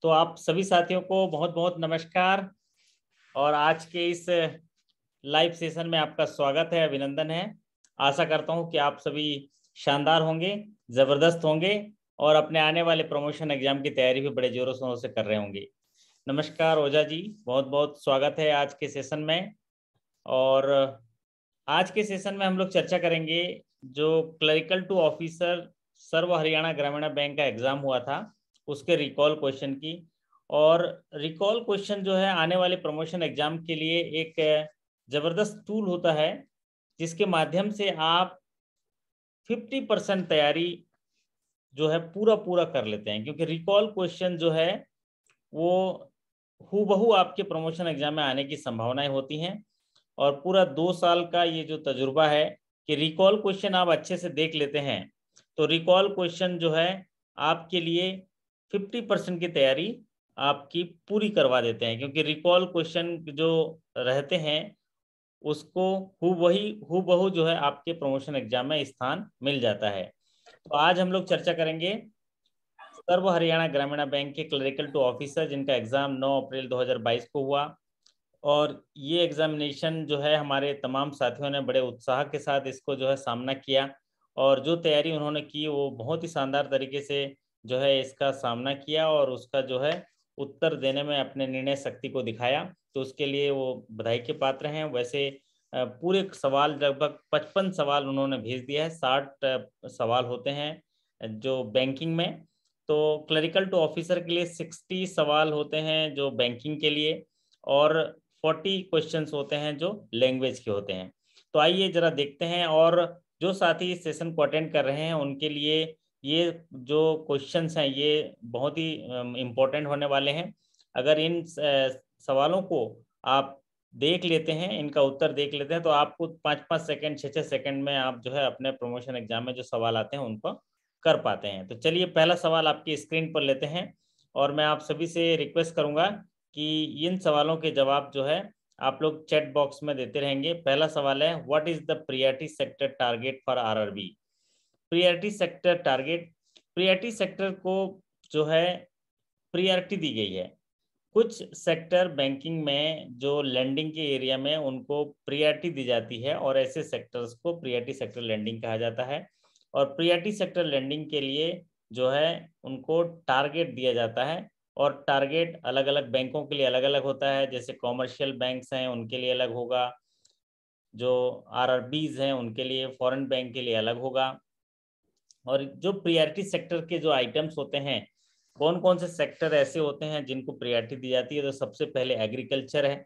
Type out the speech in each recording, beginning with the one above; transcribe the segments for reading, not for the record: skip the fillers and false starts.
तो आप सभी साथियों को बहुत बहुत नमस्कार और आज के इस लाइव सेशन में आपका स्वागत है, अभिनंदन है। आशा करता हूं कि आप सभी शानदार होंगे, ज़बरदस्त होंगे और अपने आने वाले प्रमोशन एग्जाम की तैयारी भी बड़े जोरों शोरों से कर रहे होंगे। नमस्कार ओझा जी, बहुत बहुत स्वागत है आज के सेशन में। और आज के सेशन में हम लोग चर्चा करेंगे जो clerical to officer serve Haryana Gramin bank का एग्जाम हुआ था उसके रिकॉल क्वेश्चन की। और रिकॉल क्वेश्चन जो है आने वाले प्रमोशन एग्जाम के लिए एक जबरदस्त टूल होता है जिसके माध्यम से आप 50% तैयारी जो है पूरा पूरा कर लेते हैं, क्योंकि रिकॉल क्वेश्चन जो है वो हूबहू आपके प्रमोशन एग्जाम में आने की संभावनाएं होती हैं। और पूरा 2 साल का ये जो तजुर्बा है कि रिकॉल क्वेश्चन आप अच्छे से देख लेते हैं तो रिकॉल क्वेश्चन जो है आपके लिए 50% की तैयारी आपकी पूरी करवा देते हैं, क्योंकि रिकॉल क्वेश्चन जो रहते हैं उसको हूबहू जो है आपके प्रमोशन एग्जाम में स्थान मिल जाता है। तो आज हम लोग चर्चा करेंगे सर्व हरियाणा ग्रामीण बैंक के क्लरिकल टू ऑफिसर जिनका एग्जाम 9 अप्रैल 2022 को हुआ। और ये एग्जामिनेशन जो है हमारे तमाम साथियों ने बड़े उत्साह के साथ इसको जो है सामना किया और जो तैयारी उन्होंने की वो बहुत ही शानदार तरीके से जो है इसका सामना किया और उसका जो है उत्तर देने में अपने निर्णय शक्ति को दिखाया। तो उसके लिए वो बधाई के पात्र हैं। वैसे पूरे सवाल लगभग 55 सवाल उन्होंने भेज दिया है। 60 सवाल होते हैं जो बैंकिंग में, तो क्लरिकल टू ऑफिसर के लिए 60 सवाल होते हैं जो बैंकिंग के लिए और 40 क्वेश्चंस होते हैं जो लैंग्वेज के होते हैं। तो आइए जरा देखते हैं। और जो साथी इस सेशन को अटेंड कर रहे हैं उनके लिए ये जो क्वेश्चंस हैं ये बहुत ही इम्पोर्टेंट होने वाले हैं। अगर इन सवालों को आप देख लेते हैं, इनका उत्तर देख लेते हैं, तो आपको 5-5 सेकंड 6-6 सेकंड में आप जो है अपने प्रमोशन एग्जाम में जो सवाल आते हैं उनको कर पाते हैं। तो चलिए पहला सवाल आपकी स्क्रीन पर लेते हैं और मैं आप सभी से रिक्वेस्ट करूंगा कि इन सवालों के जवाब जो है आप लोग चैट बॉक्स में देते रहेंगे। पहला सवाल है, what is the priority sector target for RRB. Priority sector target, priority sector को जो है प्रियरिटी दी गई है। कुछ सेक्टर बैंकिंग में जो लैंडिंग के एरिया में उनको प्रियरिटी दी जाती है और ऐसे सेक्टर्स को प्रियरिटी सेक्टर लैंडिंग कहा जाता है। और प्रियरिटी सेक्टर लैंडिंग के लिए जो है उनको टारगेट दिया जाता है और टारगेट अलग अलग बैंकों के लिए अलग अलग होता है। जैसे कॉमर्शियल बैंक्स हैं उनके लिए अलग होगा, जो आरआरबीज हैं उनके लिए, फॉरेन बैंक के लिए अलग होगा। और जो प्रियरिटी सेक्टर के जो आइटम्स होते हैं, कौन कौन से सेक्टर ऐसे होते हैं जिनको प्रियरिटी दी जाती है, तो सबसे पहले एग्रीकल्चर है,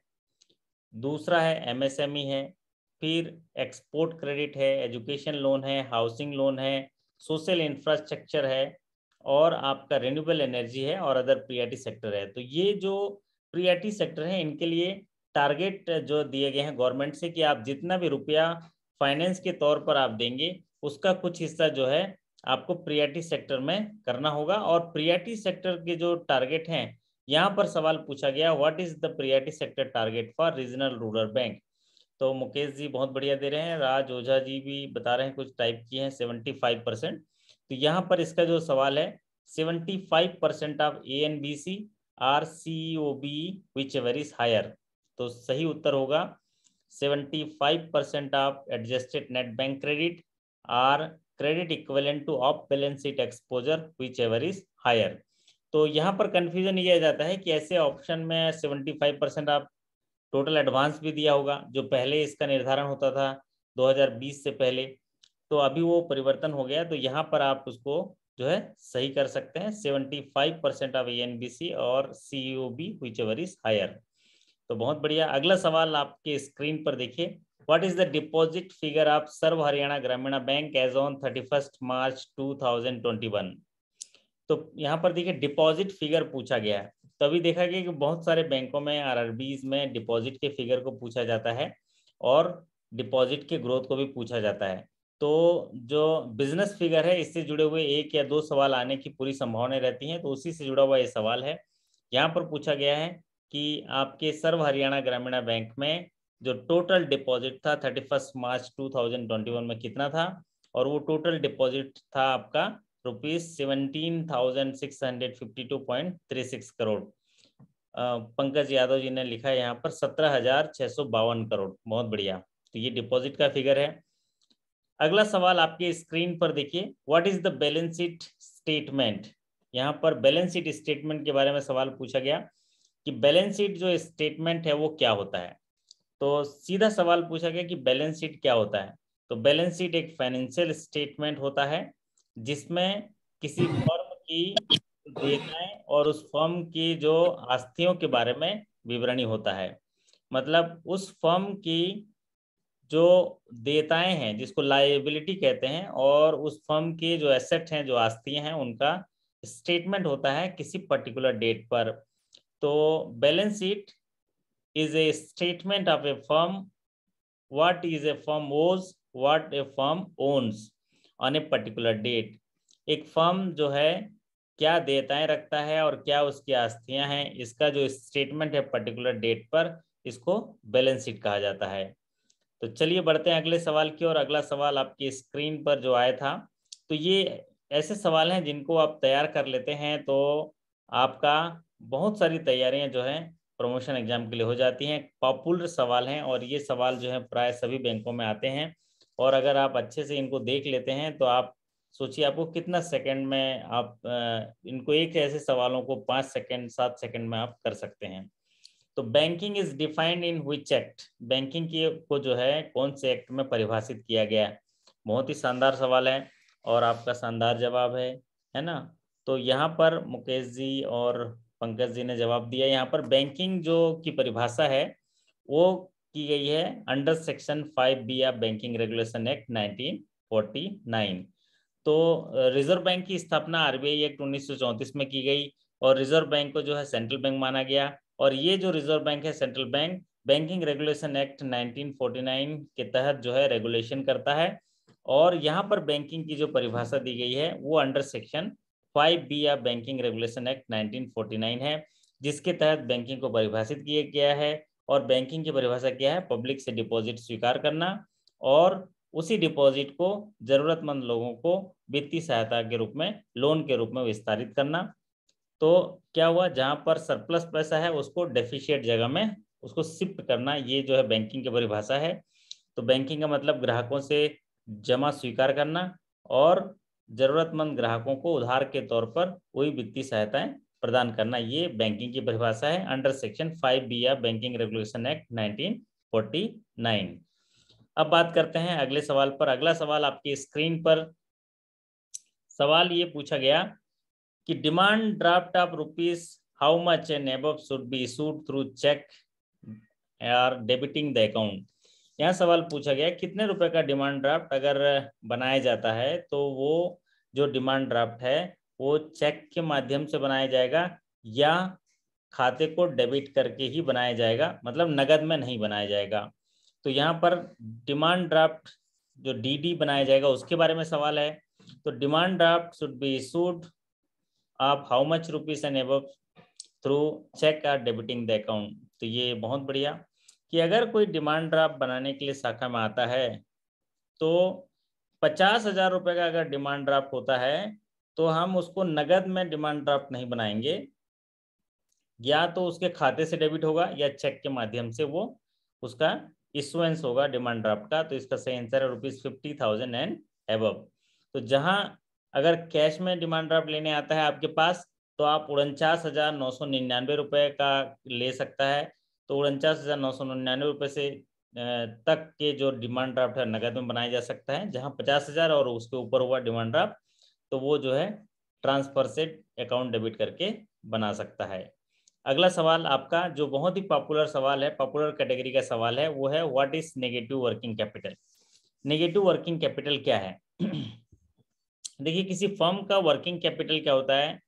दूसरा है एमएसएमई है, फिर एक्सपोर्ट क्रेडिट है, एजुकेशन लोन है, हाउसिंग लोन है, सोशल इंफ्रास्ट्रक्चर है और आपका रिन्यूएबल एनर्जी है और अदर प्रियरिटी सेक्टर है। तो ये जो प्रियरिटी सेक्टर है इनके लिए टारगेट जो दिए गए हैं गवर्नमेंट से कि आप जितना भी रुपया फाइनेंस के तौर पर आप देंगे उसका कुछ हिस्सा जो है आपको प्रियरिटी सेक्टर में करना होगा। और प्रियरिटी सेक्टर के जो टारगेट हैं, यहाँ पर सवाल पूछा गया what is the priority sector target for regional rural bank. तो मुकेश जी बहुत बढ़िया दे रहे हैं, राज ओझा जी भी बता रहे हैं, कुछ टाइप किए हैं 75%। तो यहाँ पर इसका जो सवाल है 75% of A N B C or C O B whichever is higher. तो सही उत्तर होगा 75% of adjusted net bank credit or credit equivalent to off balance sheet exposure whichever is higher. तो यहाँ पर कंफ्यूजन ये आ जाता है कि ऐसे ऑप्शन में 75% आप टोटल एडवांस भी दिया होगा जो पहले इसका निर्धारण होता था 2020 से पहले, तो अभी वो परिवर्तन हो गया। तो यहाँ पर आप उसको जो है सही कर सकते हैं 75% ऑफ एएनबीसी और CEOB which ever is higher. Higher बहुत बढ़िया। अगला सवाल आपके स्क्रीन पर देखिए, what is the deposit figure of Sarva Haryana Gramin bank as on 31 मार्च 2021। तो यहाँ पर देखिए डिपॉजिट फिगर पूछा गया है। तभी देखा गया कि बहुत सारे बैंकों में आरआरबीज में डिपॉजिट के फिगर को पूछा जाता है और डिपॉजिट के ग्रोथ को भी पूछा जाता है। तो जो बिजनेस फिगर है इससे जुड़े हुए 1 या 2 सवाल आने की पूरी संभावना रहती है, तो उसी से जुड़ा हुआ ये सवाल है। यहाँ पर पूछा गया है कि आपके सर्व हरियाणा ग्रामीण बैंक में जो टोटल डिपॉजिट था 31 मार्च 2021 में कितना था, और वो टोटल डिपॉजिट था आपका ₹17,652.36 करोड़। पंकज यादव जी ने लिखा है यहाँ पर 17,652 करोड़। बहुत बढ़िया। तो ये डिपॉजिट का फिगर है। अगला सवाल आपके स्क्रीन पर देखिए, what is the balance sheet statement. यहाँ पर बैलेंस शीट स्टेटमेंट के बारे में सवाल पूछा गया कि बैलेंस शीट जो स्टेटमेंट है वो क्या होता है। तो सीधा सवाल पूछा गया कि बैलेंस शीट क्या होता है। तो बैलेंस शीट एक फाइनेंशियल स्टेटमेंट होता है जिसमें किसी फर्म की देयताएं और उस फर्म की जो आस्तियों के बारे में विवरणी होता है। मतलब उस फर्म की जो देयताएं हैं जिसको लायबिलिटी कहते हैं, और उस फर्म के जो एसेट हैं, जो आस्तियां हैं, उनका स्टेटमेंट होता है किसी पर्टिकुलर डेट पर। तो balance sheet is a statement of a firm what is a firm owes, what a firm owns on a particular date। एक फर्म जो है क्या देयताएं रखता है और क्या उसकी आस्तियां हैं, इसका जो स्टेटमेंट है पर्टिकुलर डेट पर, इसको बैलेंस शीट कहा जाता है। तो चलिए बढ़ते हैं अगले सवाल की ओर। अगला सवाल आपकी स्क्रीन पर जो आया था, तो ये ऐसे सवाल हैं जिनको आप तैयार कर लेते हैं तो आपका बहुत सारी तैयारियां जो है प्रमोशन एग्जाम के लिए हो जाती हैं। पॉपुलर सवाल हैं और ये सवाल जो है प्राय सभी बैंकों में आते हैं। और अगर आप अच्छे से इनको देख लेते हैं तो आप सोचिए आपको कितना सेकंड में आप इनको, एक ऐसे सवालों को 5 सेकंड 7 सेकंड में आप कर सकते हैं। तो banking is defined in which act. Banking की को जो है कौन से एक्ट में परिभाषित किया गया है। बहुत ही शानदार सवाल है और आपका शानदार जवाब है ना। तो यहाँ पर मुकेश जी और पंकज जी ने जवाब दिया। यहाँ पर बैंकिंग जो की परिभाषा है वो की गई है under section 5B of banking regulation act 1949। तो रिजर्व बैंक की स्थापना आरबीआई एक्ट 1934 में की गई और रिजर्व बैंक को जो है सेंट्रल बैंक माना गया। और ये जो रिजर्व बैंक है, central bank, banking regulation act 1949 के तहत जो है रेगुलेशन करता है। और यहाँ पर बैंकिंग की जो परिभाषा दी गई है वो under section 5B of banking regulation act 1949 है, जिसके तहत बैंकिंग को परिभाषित किया गया है। और बैंकिंग की परिभाषा क्या है? पब्लिक से डिपॉजिट स्वीकार करना और उसी डिपॉजिट को जरूरतमंद लोगों को वित्तीय सहायता के रूप में, लोन के रूप में विस्तारित करना। तो क्या हुआ, जहां पर सरप्लस पैसा है उसको डेफिशिएट जगह में उसको शिफ्ट करना, ये जो है बैंकिंग की परिभाषा है। तो बैंकिंग का मतलब ग्राहकों से जमा स्वीकार करना और जरूरतमंद ग्राहकों को उधार के तौर पर वही वित्तीय सहायताएं प्रदान करना, ये बैंकिंग की परिभाषा है under section 5B of banking regulation act 1949। अब बात करते हैं अगले सवाल पर। अगला सवाल आपकी स्क्रीन पर, सवाल ये पूछा गया कि demand draft of rupees how much and above should be issued through cheque और डेबिटिंग द अकाउंट। यहाँ सवाल पूछा गया कितने रुपए का डिमांड ड्राफ्ट अगर बनाया जाता है तो वो जो डिमांड ड्राफ्ट है वो चेक के माध्यम से बनाया जाएगा या खाते को डेबिट करके ही बनाया जाएगा, मतलब नगद में नहीं बनाया जाएगा। तो यहाँ पर डिमांड ड्राफ्ट जो डीडी बनाया जाएगा उसके बारे में सवाल है। तो demand draft should be issued of how much rupees and above through cheque और डेबिटिंग द अकाउंट। तो ये बहुत बढ़िया कि अगर कोई डिमांड ड्राफ्ट बनाने के लिए शाखा में आता है तो 50,000 रुपये का अगर डिमांड ड्राफ्ट होता है तो हम उसको नगद में डिमांड ड्राफ्ट नहीं बनाएंगे, या तो उसके खाते से डेबिट होगा या चेक के माध्यम से वो उसका इशुएंस होगा डिमांड ड्राफ्ट का। तो इसका सही आंसर है ₹50,000 एंड अबव। तो जहां अगर कैश में डिमांड ड्राफ्ट लेने आता है आपके पास तो आप 49,999 रुपये का ले सकता है। तो 49,999 रुपये से तक के जो डिमांड ड्राफ्ट है नगद में बनाया जा सकता है। जहां 50,000 और उसके ऊपर हुआ डिमांड ड्राफ्ट तो वो जो है ट्रांसफर से अकाउंट डेबिट करके बना सकता है। अगला सवाल आपका जो बहुत ही पॉपुलर सवाल है, पॉपुलर कैटेगरी का सवाल है, वो है what is negative working capital. Negative working capital क्या है? देखिए किसी फर्म का वर्किंग कैपिटल क्या होता है?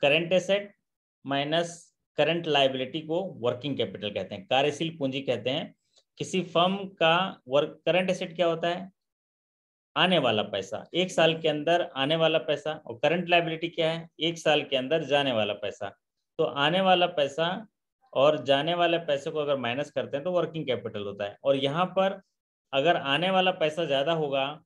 Current asset minus current liability को वर्किंग कैपिटल कहते हैं, कार्यशील पूंजी कहते हैं। किसी फर्म का करंट एसेट क्या होता है? आने वाला पैसा, एक साल के अंदर आने वाला पैसा। और करंट लायबिलिटी क्या है? एक साल के अंदर जाने वाला पैसा। तो आने वाला पैसा और जाने वाले पैसे को अगर माइनस करते हैं तो वर्किंग कैपिटल होता है। और यहाँ पर अगर आने वाला पैसा ज़्यादा होगा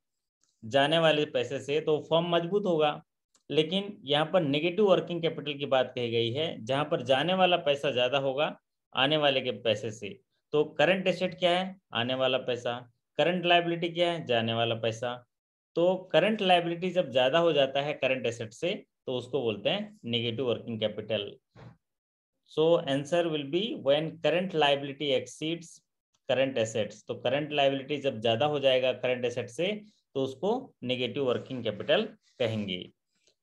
जाने वाले पैसे से तो फर्म मजबूत होगा, लेकिन यहाँ पर नेगेटिव वर्किंग कैपिटल की बात कही गई है, जहाँ पर जाने वाला पैसा ज़्यादा होगा आने वाले के पैसे से। तो करंट एसेट क्या है? आने वाला पैसा। करंट लायबिलिटी क्या है? जाने वाला पैसा। तो करंट लायबिलिटी जब ज़्यादा हो जाता है करंट एसेट से, तो उसको बोलते हैं negative working capital. So answer will be when current liability exceeds current assets. तो करंट लायबिलिटी जब ज़्यादा हो जाएगा करंट एसेट से, तो उसको नेगेटिव वर्किंग कैपिटल कहेंगे।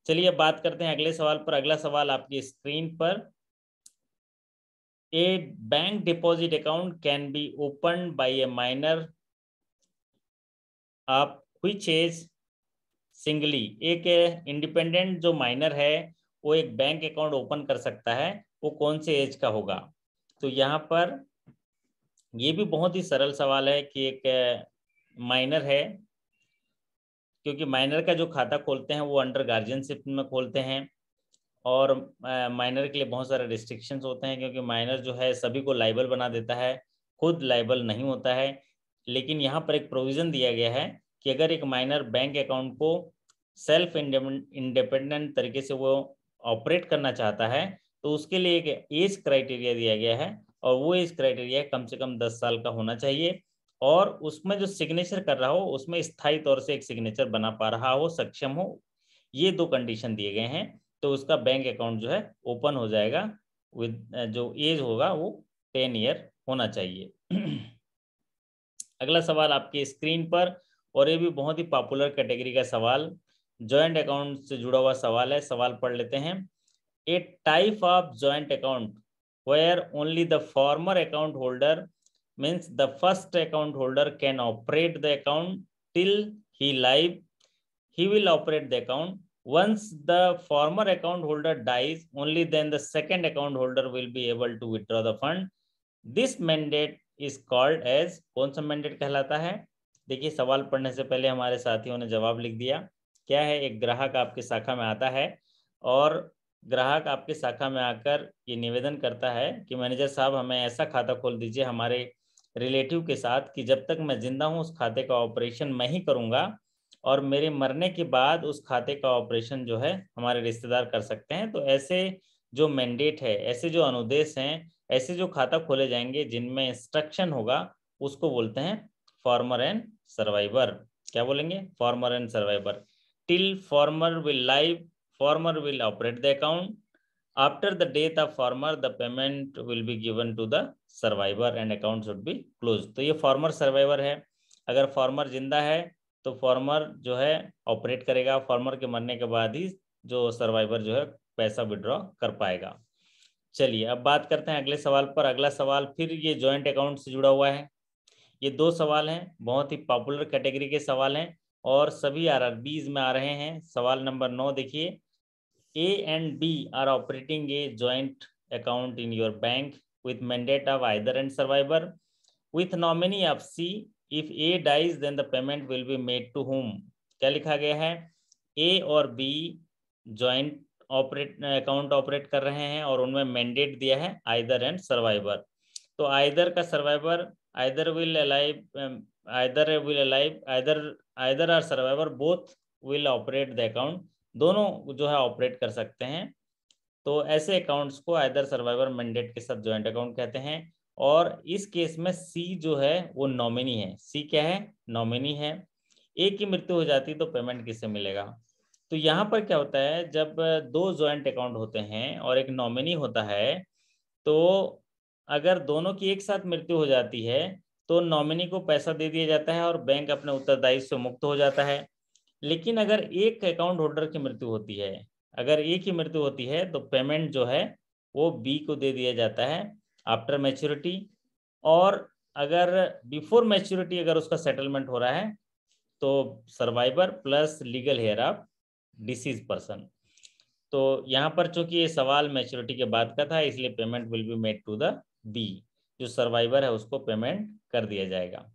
चलिए बात करते हैं अगले सवाल पर। अगला सवाल आपकी स्क्रीन पर। A bank deposit account can be open by a minor of which age singly. एक इंडिपेंडेंट जो माइनर है वो एक बैंक अकाउंट ओपन कर सकता है, वो कौन से एज का होगा? तो यहाँ पर ये भी बहुत ही सरल सवाल है कि एक माइनर है, क्योंकि माइनर का जो खाता खोलते हैं वो अंडर गार्जियनशिप में खोलते हैं, और माइनर के लिए बहुत सारे रिस्ट्रिक्शंस होते हैं, क्योंकि माइनर जो है सभी को लाइबल बना देता है, खुद लाइबल नहीं होता है। लेकिन यहाँ पर एक प्रोविज़न दिया गया है कि अगर एक माइनर बैंक अकाउंट को सेल्फ इंडिपेंडेंट तरीके से वो ऑपरेट करना चाहता है, तो उसके लिए एक एज क्राइटेरिया दिया गया है, और वो एज क्राइटेरिया कम से कम 10 साल का होना चाहिए, और उसमें जो सिग्नेचर कर रहा हो उसमें स्थायी तौर से एक सिग्नेचर बना पा रहा हो, सक्षम हो। ये 2 कंडीशन दिए गए हैं, तो उसका बैंक अकाउंट जो है ओपन हो जाएगा विद जो एज होगा वो 10 ईयर होना चाहिए। अगला सवाल आपकी स्क्रीन पर, और ये भी बहुत ही पॉपुलर कैटेगरी का सवाल, जॉइंट अकाउंट से जुड़ा हुआ सवाल है। सवाल पढ़ लेते हैं। A type of joint account where only the former account holder means the first account holder can operate the account till he live. He will operate the account. Once the former account holder dies, only then the second account holder will be able to withdraw the fund. This mandate is called as, कौन सा mandate कहलाता है? देखिए सवाल पढ़ने से पहले हमारे साथियों ने जवाब लिख दिया। क्या है? एक ग्राहक आपकी शाखा में आता है, और ग्राहक आपकी शाखा में आकर ये निवेदन करता है कि मैनेजर साहब हमें ऐसा खाता खोल दीजिए हमारे रिलेटिव के साथ कि जब तक मैं जिंदा हूँ उस खाते का ऑपरेशन मैं ही करूँगा, और मेरे मरने के बाद उस खाते का ऑपरेशन जो है हमारे रिश्तेदार कर सकते हैं। तो ऐसे जो मैंडेट है, ऐसे जो अनुदेश हैं, ऐसे जो खाता खोले जाएंगे जिनमें इंस्ट्रक्शन होगा, उसको बोलते हैं फॉर्मर एंड सर्वाइवर। क्या बोलेंगे? Former and survivor. Till former will live, former will operate the account. After the death of former the payment will be given to the survivor and account should be close. तो ये farmer survivor है। अगर farmer जिंदा है तो farmer जो है operate करेगा, फॉर्मर के मरने के बाद ही जो सर्वाइवर जो है पैसा विड्रॉ कर पाएगा। चलिए अब बात करते हैं अगले सवाल पर। अगला सवाल फिर ये जॉइंट अकाउंट से जुड़ा हुआ है। ये 2 सवाल हैं, बहुत ही पॉपुलर कैटेगरी के सवाल हैं, और सभी आरआरबीज में आ रहे हैं। सवाल नंबर 9 देखिए। A and B are operating a joint account in your bank with mandate of either and survivor with nominee of C. If A dies, then the payment will be made to whom? क्या लिखा गया है? A और B joint account operate कर रहे हैं, और उनमें मैंडेट दिया है either and survivor। तो either का survivor either will alive, either or survivor both will operate the account। दोनों जो है ऑपरेट कर सकते हैं। तो ऐसे अकाउंट्स को आइदर सर्वाइवर मैंडेट के साथ जॉइंट अकाउंट कहते हैं। और इस केस में सी जो है वो नॉमिनी है। सी क्या है? नॉमिनी है। ए की मृत्यु हो जाती तो पेमेंट किससे मिलेगा? तो यहाँ पर क्या होता है, जब 2 जॉइंट अकाउंट होते हैं और एक नॉमिनी होता है, तो अगर दोनों की एक साथ मृत्यु हो जाती है तो नॉमिनी को पैसा दे दिया जाता है और बैंक अपने उत्तरदायित्व से मुक्त हो जाता है। लेकिन अगर एक अकाउंट होल्डर की मृत्यु होती है, अगर ए की मृत्यु होती है, तो पेमेंट जो है वो बी को दे दिया जाता है आफ्टर मैच्योरिटी। और अगर बिफोर मैच्योरिटी अगर उसका सेटलमेंट हो रहा है तो survivor plus legal heir of deceased person. तो यहाँ पर चूंकि ये सवाल मैच्योरिटी के बाद का था, इसलिए payment will be made to the B. जो सर्वाइवर है उसको पेमेंट कर दिया जाएगा।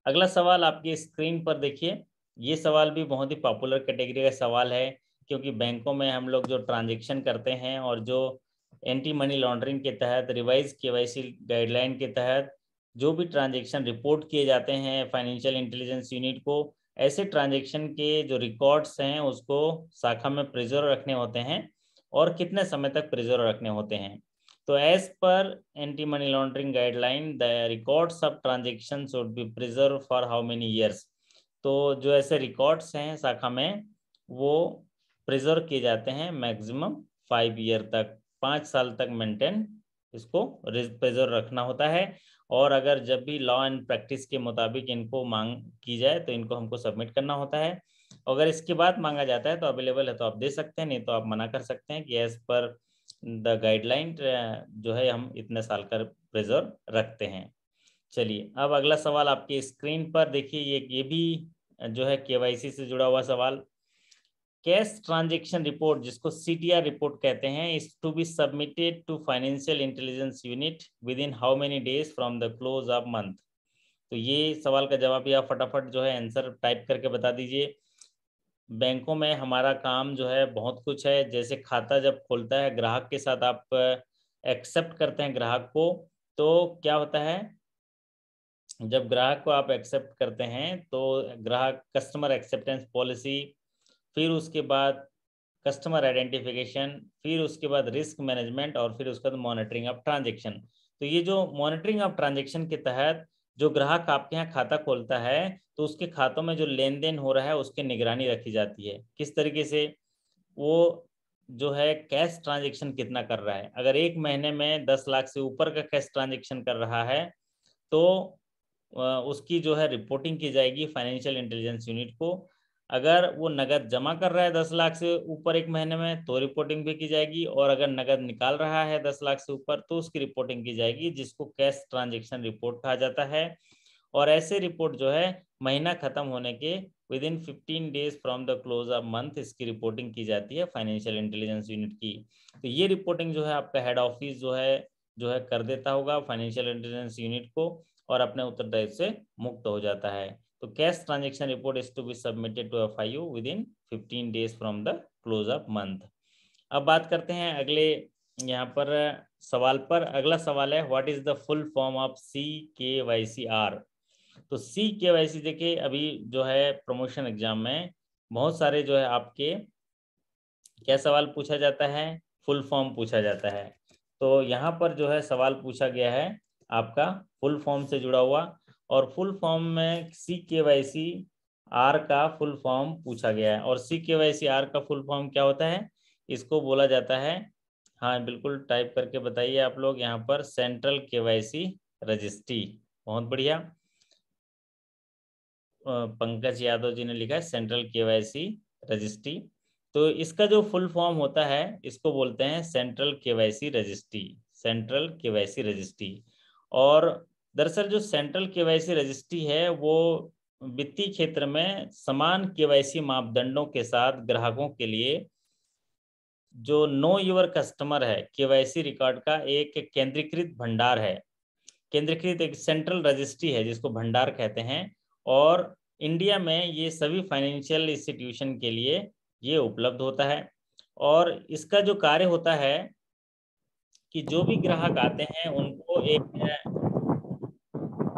अगला सवाल आपकी स्क्रीन पर देखिए। ये सवाल भी बहुत ही पॉपुलर कैटेगरी का सवाल है, क्योंकि बैंकों में हम लोग जो ट्रांजैक्शन करते हैं और जो एंटी मनी लॉन्ड्रिंग के तहत रिवाइज केवाईसी गाइडलाइन के तहत जो भी ट्रांजैक्शन रिपोर्ट किए जाते हैं फाइनेंशियल इंटेलिजेंस यूनिट को, ऐसे ट्रांजैक्शन के जो रिकॉर्ड्स हैं उसको शाखा में प्रिजर्व रखने होते हैं और कितने समय तक प्रिजर्व रखने होते हैं। तो as per anti money laundering guideline the records of transaction should be preserve for how many years. तो जो ऐसे रिकॉर्ड्स हैं शाखा में वो प्रिजर्व किए जाते हैं मैक्सिमम 5 ईयर तक, 5 साल तक मेंटेन इसको प्रिजर्व रखना होता है। और अगर जब भी लॉ एंड प्रैक्टिस के मुताबिक इनको मांग की जाए तो इनको हमको सबमिट करना होता है। अगर इसके बाद मांगा जाता है तो अवेलेबल है तो आप दे सकते हैं, नहीं तो आप मना कर सकते हैं कि एज पर द गाइडलाइन जो है हम इतने साल का प्रिजर्व रखते हैं। चलिए अब अगला सवाल आपकी स्क्रीन पर देखिए, ये भी जो है केवाईसी से जुड़ा हुआ सवाल। कैश ट्रांजेक्शन रिपोर्ट जिसको सीटीआर रिपोर्ट कहते हैं is to be submitted to financial intelligence unit within how many days from the close of month. तो ये सवाल का जवाब या फटाफट जो है आंसर टाइप करके बता दीजिए। बैंकों में हमारा काम जो है बहुत कुछ है, जैसे खाता जब खोलता है ग्राहक के साथ आप एक्सेप्ट करते हैं ग्राहक को, तो क्या होता है जब ग्राहक को आप एक्सेप्ट करते हैं तो ग्राहक कस्टमर एक्सेप्टेंस पॉलिसी, फिर उसके बाद कस्टमर आइडेंटिफिकेशन, फिर उसके बाद रिस्क मैनेजमेंट और फिर उसके बाद मॉनिटरिंग ऑफ ट्रांजेक्शन। तो ये जो मॉनिटरिंग ऑफ ट्रांजेक्शन के तहत जो ग्राहक आपके यहाँ खाता खोलता है तो उसके खातों में जो लेन देन हो रहा है उसकी निगरानी रखी जाती है। किस तरीके से, वो जो है कैश ट्रांजेक्शन कितना कर रहा है, अगर एक महीने में 10 लाख से ऊपर का कैश ट्रांजेक्शन कर रहा है तो उसकी जो है रिपोर्टिंग की जाएगी फाइनेंशियल इंटेलिजेंस यूनिट को। अगर वो नगद जमा कर रहा है 10 लाख से ऊपर एक महीने में तो रिपोर्टिंग भी की जाएगी, और अगर नगद निकाल रहा है 10 लाख से ऊपर तो उसकी रिपोर्टिंग की जाएगी, जिसको कैश ट्रांजेक्शन रिपोर्ट कहा जाता है। और ऐसे रिपोर्ट जो है महीना खत्म होने के with in 15 days from the close of month इसकी रिपोर्टिंग की जाती है फाइनेंशियल इंटेलिजेंस यूनिट की। तो ये रिपोर्टिंग जो है आपका हेड ऑफिस जो है कर देता होगा फाइनेंशियल इंटेलिजेंस यूनिट को, और अपने उत्तरदायित्व से मुक्त हो जाता है। तो cash transaction report is to be submitted to FIU within 15 days from the close of month. अब बात करते हैं अगले यहाँ पर सवाल पर। अगला सवाल है what is the full form of CKYCR। तो CKYC देखिए अभी जो है प्रमोशन एग्जाम में बहुत सारे जो है आपके क्या सवाल पूछा जाता है, फुल फॉर्म पूछा जाता है। तो यहाँ पर जो है सवाल पूछा गया है आपका फुल फॉर्म से जुड़ा हुआ, और फुल फॉर्म में CKYCR का फुल फॉर्म पूछा गया है। और CKYCR का फुल फॉर्म क्या होता है, इसको बोला जाता है, हाँ बिल्कुल टाइप करके बताइए आप लोग यहाँ पर, सेंट्रल KYC रजिस्ट्री। बहुत बढ़िया, पंकज यादव जी ने लिखा है सेंट्रल KYC रजिस्ट्री। तो इसका जो फुल फॉर्म होता है इसको बोलते हैं central KYC registry, central KYC registry. और दरअसल जो सेंट्रल KYC रजिस्ट्री है वो वित्तीय क्षेत्र में समान KYC मापदंडों के साथ ग्राहकों के लिए जो नो योर कस्टमर है KYC रिकॉर्ड का एक केंद्रीकृत भंडार है, केंद्रीकृत एक सेंट्रल रजिस्ट्री है जिसको भंडार कहते हैं। और इंडिया में ये सभी फाइनेंशियल इंस्टीट्यूशन के लिए ये उपलब्ध होता है। और इसका जो कार्य होता है कि जो भी ग्राहक आते हैं उनको एक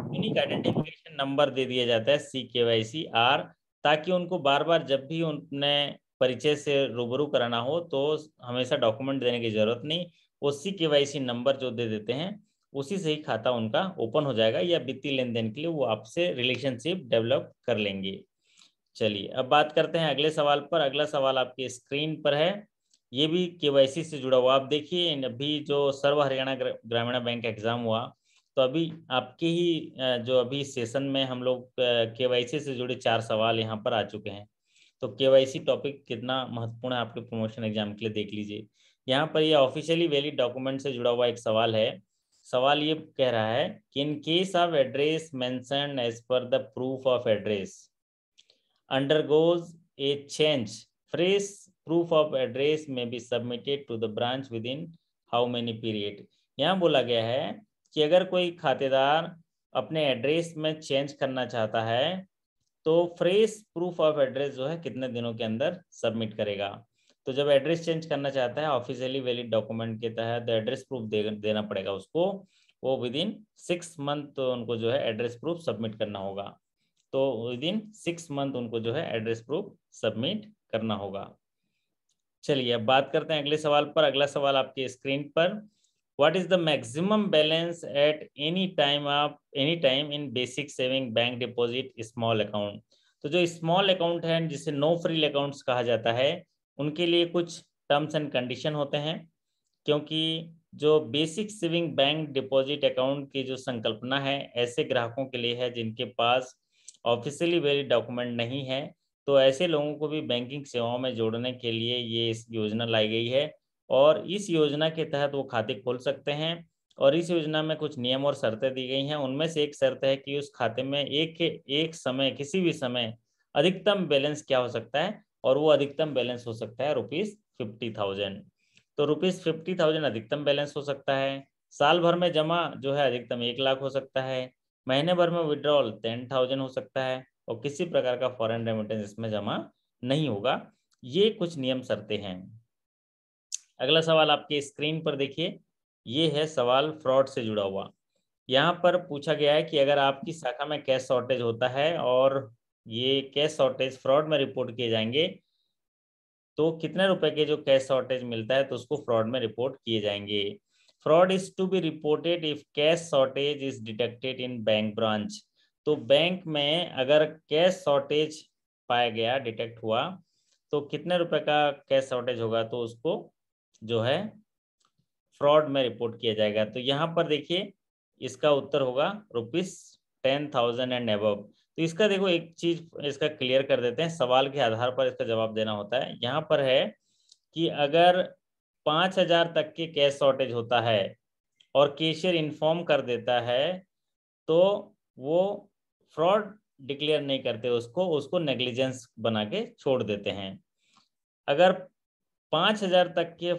यूनिक आइडेंटिफिकेशन नंबर दे दिया जाता है CKYCR, ताकि उनको बार बार जब भी उन्हें परिचय से रूबरू कराना हो तो हमेशा डॉक्यूमेंट देने की जरूरत नहीं, वो CKYC नंबर जो दे देते हैं उसी से ही खाता उनका ओपन हो जाएगा, या वित्तीय लेन देन के लिए वो आपसे रिलेशनशिप डेवलप कर लेंगे। चलिए अब बात करते हैं अगले सवाल पर। अगला सवाल आपकी स्क्रीन पर है, ये भी KYC से जुड़ा हुआ। आप देखिए अभी जो सर्व हरियाणा ग्रामीण बैंक एग्जाम हुआ तो अभी आपके ही जो अभी सेशन में हम लोग KYC से जुड़े 4 सवाल यहाँ पर आ चुके हैं। तो KYC टॉपिक कितना महत्वपूर्ण है आपके प्रमोशन एग्जाम के लिए देख लीजिए। यहाँ पर ये ऑफिशियली वैलिड डॉक्यूमेंट से जुड़ा हुआ एक सवाल है। सवाल ये कह रहा है कि in case of address mentioned as per the proof of address undergoes a change, fresh proof of address may be submitted to the branch within how many period। यहाँ बोला गया है कि अगर कोई खातेदार अपने एड्रेस में चेंज करना चाहता है तो फ्रेश प्रूफ ऑफ एड्रेस जो है कितने दिनों के अंदर सबमिट करेगा। तो जब एड्रेस चेंज करना चाहता है ऑफिशियली वैलिड डॉक्यूमेंट के तहत एड्रेस प्रूफ देना पड़ेगा उसको, वो विद इन 6 मंथ तो उनको जो है एड्रेस प्रूफ सबमिट करना होगा। तो विद इन 6 मंथ उनको जो है एड्रेस प्रूफ सबमिट करना होगा। चलिए अब बात करते हैं अगले सवाल पर। अगला सवाल आपके स्क्रीन पर, what is the maximum balance at any time in basic saving bank deposit small account. तो जो स्मॉल अकाउंट है जिसे नो फ्रिल अकाउंट्स कहा जाता है, उनके लिए कुछ टर्म्स एंड कंडीशन होते हैं, क्योंकि जो basic saving bank deposit account की जो संकल्पना है ऐसे ग्राहकों के लिए है जिनके पास ऑफिशियली वैलिड डॉक्यूमेंट नहीं है। तो ऐसे लोगों को भी बैंकिंग सेवाओं में जोड़ने के लिए ये इस योजना लाई गई है, और इस योजना के तहत वो खाते खोल सकते हैं। और इस योजना में कुछ नियम और शर्तें दी गई हैं। उनमें से एक शर्त है कि उस खाते में एक समय किसी भी समय अधिकतम बैलेंस क्या हो सकता है, और वो अधिकतम बैलेंस हो सकता है ₹50,000। तो ₹50,000 अधिकतम बैलेंस हो सकता है। साल भर में जमा जो है अधिकतम 1 लाख हो सकता है। महीने भर में विड्रॉल 10,000 हो सकता है, और किसी प्रकार का फॉरेन रेमिटेंस इसमें जमा नहीं होगा। ये कुछ नियम शर्तें हैं। अगला सवाल आपके स्क्रीन पर देखिए, ये है सवाल फ्रॉड से जुड़ा हुआ। यहाँ पर पूछा गया है कि अगर आपकी शाखा में कैश शॉर्टेज होता है और ये कैश शॉर्टेज फ्रॉड में रिपोर्ट किए जाएंगे, तो कितने रुपए के जो कैश शॉर्टेज मिलता है तो उसको फ्रॉड में रिपोर्ट किए जाएंगे। Fraud is to be reported if cash shortage is detected in bank branch. तो बैंक में अगर कैश शॉर्टेज पाया गया, डिटेक्ट हुआ, तो कितने रुपए का कैश शॉर्टेज होगा तो उसको जो है फ्रॉड में रिपोर्ट किया जाएगा। तो यहाँ पर देखिए इसका उत्तर होगा ₹10,000 एंड अबव। तो इसका देखो एक चीज इसका क्लियर कर देते हैं, सवाल के आधार पर इसका जवाब देना होता है। यहाँ पर है कि अगर 5,000 तक के कैश शॉर्टेज होता है और कैशियर इन्फॉर्म कर देता है, तो वो फ्रॉड डिक्लेयर नहीं करते, उसको नेग्लिजेंस बना के छोड़ देते हैं। अगर 5,000 तक के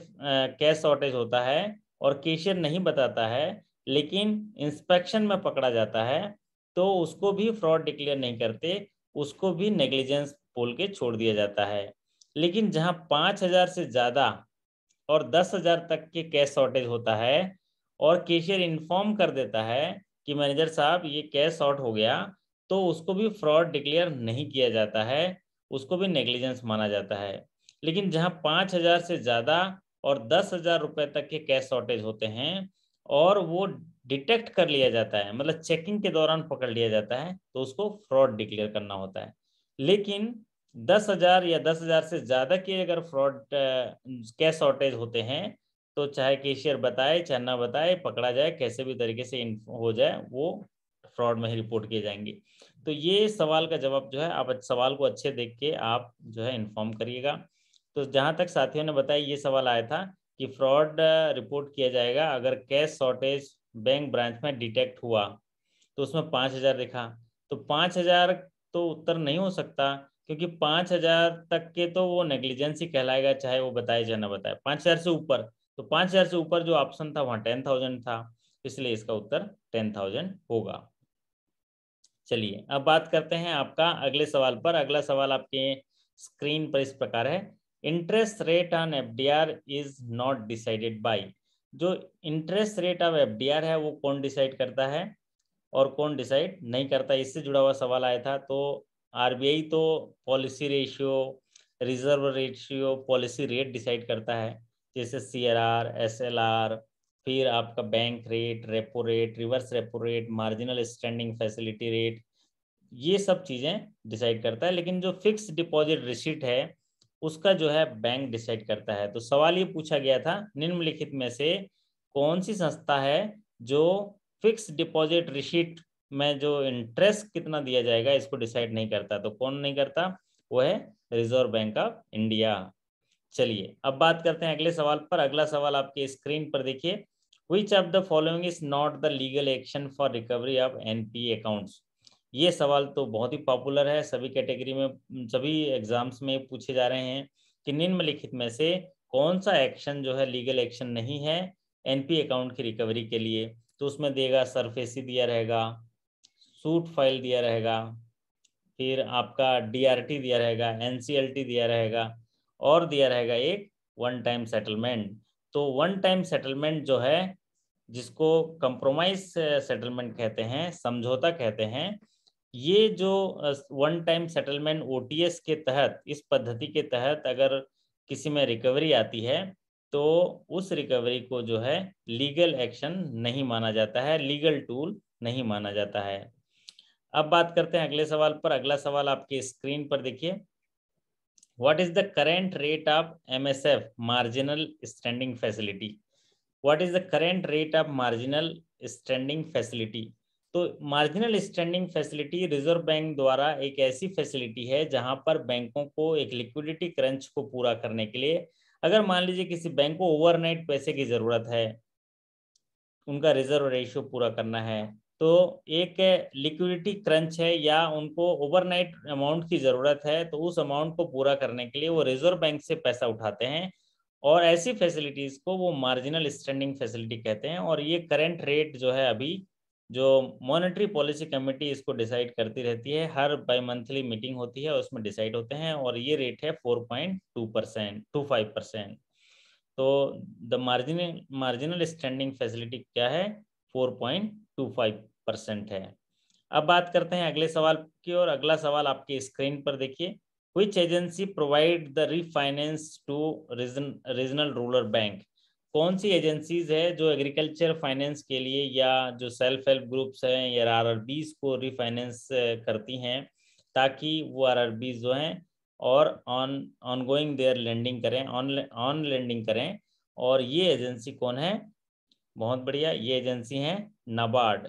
कैश शॉर्टेज होता है और कैशियर नहीं बताता है, लेकिन इंस्पेक्शन में पकड़ा जाता है, तो उसको भी फ्रॉड डिक्लेयर नहीं करते, उसको भी नेग्लिजेंस बोल के छोड़ दिया जाता है। लेकिन जहां 5,000 से ज़्यादा और 10,000 तक के कैश शॉर्टेज होता है और कैशियर इन्फॉर्म कर देता है कि मैनेजर साहब ये कैश शॉर्ट हो गया, तो उसको भी फ्रॉड डिक्लेयर नहीं किया जाता है, उसको भी नेग्लिजेंस माना जाता है। लेकिन जहां 5,000 से ज़्यादा और 10,000 रुपये तक के कैश शॉर्टेज होते हैं और वो डिटेक्ट कर लिया जाता है, मतलब चेकिंग के दौरान पकड़ लिया जाता है, तो उसको फ्रॉड डिक्लेयर करना होता है। लेकिन 10,000 या 10,000 से ज़्यादा के अगर फ्रॉड कैश शॉर्टेज होते हैं, तो चाहे कैशियर बताए चाहे ना बताए, पकड़ा जाए, कैसे भी तरीके से हो जाए, वो फ्रॉड में ही रिपोर्ट किए जाएंगे। तो ये सवाल का जवाब जो है, आप सवाल को अच्छे देख के आप जो है इन्फॉर्म करिएगा। तो जहाँ तक साथियों ने बताया, ये सवाल आया था कि फ्रॉड रिपोर्ट किया जाएगा अगर कैश शॉर्टेज बैंक ब्रांच में डिटेक्ट हुआ, तो उसमें 5,000 दिखा, तो 5,000 तो उत्तर नहीं हो सकता, क्योंकि 5,000 तक के तो वो नेग्लिजेंस ही कहलाएगा, चाहे वो बताए चाहे ना बताए। 5,000 से ऊपर, तो 5,000 से ऊपर जो ऑप्शन था वहाँ 10,000 था, इसलिए इसका उत्तर 10,000 होगा। चलिए अब बात करते हैं आपका अगले सवाल पर। अगला सवाल आपके स्क्रीन पर इस प्रकार है, interest rate on FDR is not decided by. जो इंटरेस्ट रेट ऑफ एफडीआर है वो कौन डिसाइड करता है और कौन डिसाइड नहीं करता, इससे जुड़ा हुआ सवाल आया था। तो आरबीआई तो policy ratio, reserve ratio, policy rate decide करता है, जैसे सीआरआर, एसएलआर, फिर आपका bank rate, repo rate, reverse repo rate, marginal standing facility rate, ये सब चीज़ें डिसाइड करता है। लेकिन जो फिक्स डिपॉजिट रिसीट है उसका जो है बैंक डिसाइड करता है। तो सवाल ये पूछा गया था, निम्नलिखित में से कौन सी संस्था है जो फिक्स डिपॉजिट रिसीट में जो इंटरेस्ट कितना दिया जाएगा इसको डिसाइड नहीं करता। तो कौन नहीं करता, वो है रिजर्व बैंक ऑफ इंडिया। चलिए अब बात करते हैं अगले सवाल पर। अगला सवाल आपके स्क्रीन पर देखिए, which of the following is not the legal action for recovery of NPA accounts. ये सवाल तो बहुत ही पॉपुलर है, सभी कैटेगरी में, सभी एग्जाम्स में पूछे जा रहे हैं कि निम्नलिखित में से कौन सा एक्शन जो है लीगल एक्शन नहीं है एनपी अकाउंट की रिकवरी के लिए। तो उसमें देगा सरफेसी दिया रहेगा, सूट फाइल दिया रहेगा, फिर आपका डीआरटी दिया रहेगा, एनसीएलटी दिया रहेगा, और दिया रहेगा एक वन टाइम सेटलमेंट। तो वन टाइम सेटलमेंट जो है, जिसको कंप्रोमाइज सेटलमेंट कहते हैं, समझौता कहते हैं, ये जो वन टाइम सेटलमेंट OTS के तहत, इस पद्धति के तहत अगर किसी में रिकवरी आती है तो उस रिकवरी को जो है लीगल एक्शन नहीं माना जाता है, लीगल टूल नहीं माना जाता है। अब बात करते हैं अगले सवाल पर। अगला सवाल आपके स्क्रीन पर देखिए। What is the current rate of MSF, marginal standing facility? What is the current rate of marginal standing facility? तो marginal standing facility reserve bank द्वारा एक ऐसी फैसिलिटी है जहां पर बैंकों को एक लिक्विडिटी क्रंच को पूरा करने के लिए, अगर मान लीजिए किसी बैंक को ओवरनाइट पैसे की जरूरत है, उनका रिजर्व रेशियो पूरा करना है, तो एक लिक्विडिटी क्रंच है या उनको ओवरनाइट अमाउंट की ज़रूरत है, तो उस अमाउंट को पूरा करने के लिए वो रिजर्व बैंक से पैसा उठाते हैं और ऐसी फैसिलिटीज़ को वो मार्जिनल स्टैंडिंग फैसिलिटी कहते हैं। और ये करंट रेट जो है अभी जो मॉनेटरी पॉलिसी कमेटी इसको डिसाइड करती रहती है, हर बाई मंथली मीटिंग होती है उसमें डिसाइड होते हैं, और ये रेट है 4.2%, 25%। तो द मार्जिनल स्टैंडिंग फैसिलिटी क्या है? 4.25% है। अब बात करते हैं अगले सवाल की, और अगला सवाल आपके स्क्रीन पर देखिए। Which agency provide the refinance to regional rural bank? कौन सी एजेंसीज है जो एग्रीकल्चर फाइनेंस के लिए या जो सेल्फ हेल्प ग्रुप्स हैं या RRBs को रिफाइनेंस करती हैं, ताकि वो RRBs जो हैं और ऑनगोइंग देयर लेंडिंग करें, ऑन लेंडिंग करें। और ये एजेंसी कौन है? बहुत बढ़िया, ये एजेंसी है NABARD,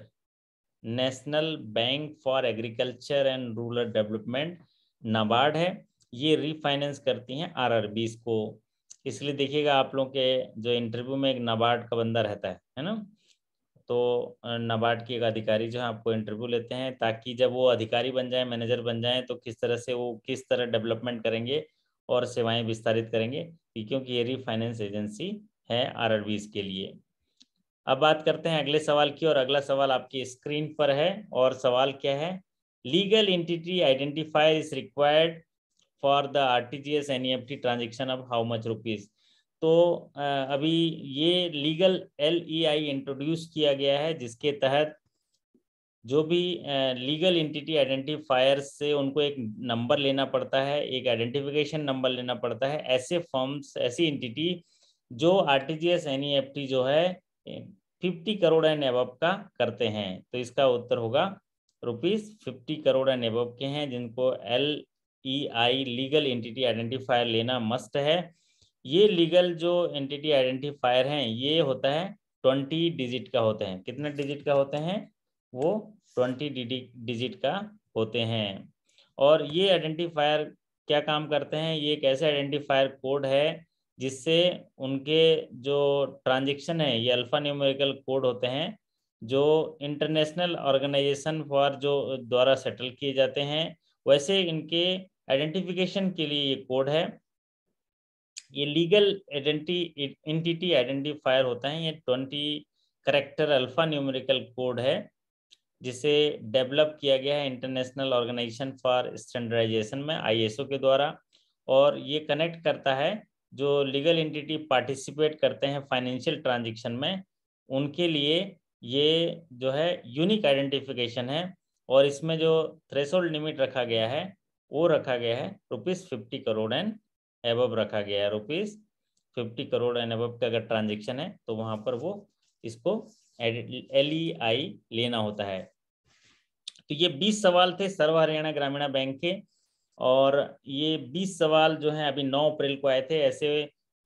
national bank for agriculture and rural development, NABARD है। ये रिफाइनेंस करती हैं RRBs को। इसलिए देखिएगा आप लोग के जो इंटरव्यू में एक नाबार्ड का बंदा रहता है ना, तो नाबार्ड के एक अधिकारी जो है आपको इंटरव्यू लेते हैं, ताकि जब वो अधिकारी बन जाए, मैनेजर बन जाए, तो किस तरह से वो किस तरह डेवलपमेंट करेंगे और सेवाएं विस्तारित करेंगे, क्योंकि ये रिफाइनेंस एजेंसी है RRBs के लिए। अब बात करते हैं अगले सवाल की, और अगला सवाल आपकी स्क्रीन पर है, और सवाल क्या है? Legal entity identifier is required for the RTGS NEFT transaction of how much rupees? तो अभी ये लीगल LEI इंट्रोड्यूस किया गया है, जिसके तहत जो भी लीगल एंटिटी आइडेंटिफायर से उनको एक नंबर लेना पड़ता है, एक आइडेंटिफिकेशन नंबर लेना पड़ता है। ऐसे फर्म्स, ऐसी एंटिटी जो RTGS NEFT जो है 50 करोड़ एंड अबव का करते हैं, तो इसका उत्तर होगा ₹50 करोड़ एंड अबव के हैं, जिनको LEI लीगल एंटिटी आइडेंटिफायर लेना मस्ट है। ये लीगल जो एंटिटी आइडेंटिफायर हैं ये होता है 20 डिजिट का होते हैं। कितने डिजिट का होते हैं? वो 20 डिजिट का होते हैं। और ये आइडेंटिफायर क्या काम करते हैं? ये एक ऐसे आइडेंटिफायर कोड है जिससे उनके जो ट्रांजैक्शन है, ये अल्फा न्यूमेरिकल कोड होते हैं जो इंटरनेशनल ऑर्गेनाइजेशन फॉर जो द्वारा सेटल किए जाते हैं, वैसे इनके आइडेंटिफिकेशन के लिए ये कोड है। ये लीगल एंटिटी आइडेंटिफायर होता है, ये 20 करेक्टर अल्फा न्यूमेरिकल कोड है, जिसे डेवलप किया गया है इंटरनेशनल ऑर्गेनाइजेशन फॉर स्टैंडर्डाइजेशन में, ISO के द्वारा। और ये कनेक्ट करता है जो लीगल एंटिटी पार्टिसिपेट करते हैं फाइनेंशियल ट्रांजैक्शन में, उनके लिए ये जो है यूनिक आइडेंटिफिकेशन है। और इसमें जो थ्रेशोल्ड लिमिट रखा गया है वो रखा गया है ₹50 करोड़ एंड एबव रखा गया है। ₹50 करोड़ एंड एबव का अगर ट्रांजेक्शन है तो वहां पर वो इसको LEI लेना होता है। तो ये 20 सवाल थे सर्व हरियाणा ग्रामीण बैंक के, और ये 20 सवाल जो हैं अभी 9 अप्रैल को आए थे। ऐसे